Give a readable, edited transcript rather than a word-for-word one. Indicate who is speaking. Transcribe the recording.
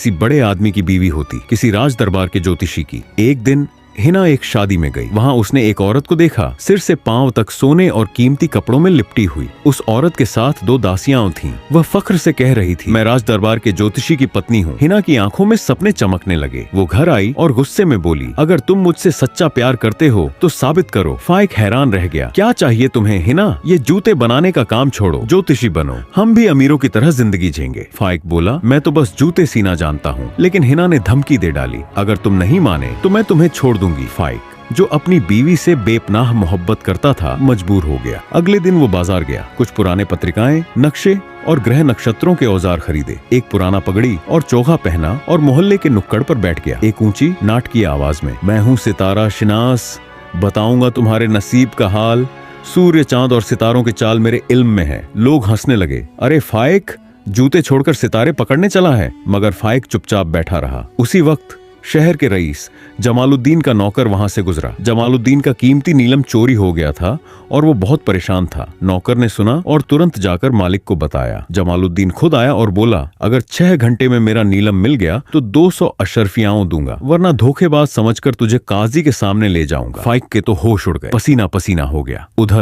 Speaker 1: किसी बड़े आदमी की बीवी होती, किसी राज दरबार के ज्योतिषी की। एक दिन हिना एक शादी में गई। वहाँ उसने एक औरत को देखा, सिर से पांव तक सोने और कीमती कपड़ों में लिपटी हुई। उस औरत के साथ 2 दासियां थीं। वह फख्र से कह रही थी, मैं राज दरबार के ज्योतिषी की पत्नी हूँ। हिना की आंखों में सपने चमकने लगे। वो घर आई और गुस्से में बोली, अगर तुम मुझसे सच्चा प्यार करते हो तो साबित करो। फाइक हैरान रह गया, क्या चाहिए तुम्हें हिना? ये जूते बनाने का काम छोड़ो, ज्योतिषी बनो, हम भी अमीरों की तरह जिंदगी जिएंगे। फाइक बोला, मैं तो बस जूते सीना जानता हूँ। लेकिन हिना ने धमकी दे डाली, अगर तुम नहीं माने तो मैं तुम्हें छोड़ दूंगी। फाइक, जो अपनी बीवी से बेपनाह मोहब्बत करता था, मजबूर हो गया। अगले दिन वो बाजार गया, कुछ पुराने पत्रिकाएं, नक्शे और ग्रह नक्षत्रों के औजार खरीदे। एक पुराना पगड़ी और चोगा पहना और मोहल्ले के नुक्कड़ पर बैठ गया। एक ऊंची नाटकीय आवाज में, मैं हूँ सितारा शिनास, बताऊंगा तुम्हारे नसीब का हाल। सूर्य, चांद और सितारों की चाल मेरे इल्म में है। लोग हंसने लगे, अरे फाइक, जूते छोड़कर सितारे पकड़ने चला है। मगर फाइक चुपचाप बैठा रहा। उसी वक्त शहर के रईस जमालुद्दीन का नौकर वहां से गुजरा। जमालुद्दीन का कीमती नीलम चोरी हो गया था और वो बहुत परेशान था। नौकर ने सुना और तुरंत जाकर मालिक को बताया। जमालुद्दीन खुद आया और बोला, अगर 6 घंटे में मेरा नीलम मिल गया तो 200 अशरफियाओं दूंगा, वरना धोखेबाज समझकर तुझे काजी के सामने ले जाऊंगा। फाइक के तो होश उड़ गए, पसीना पसीना हो गया। उधर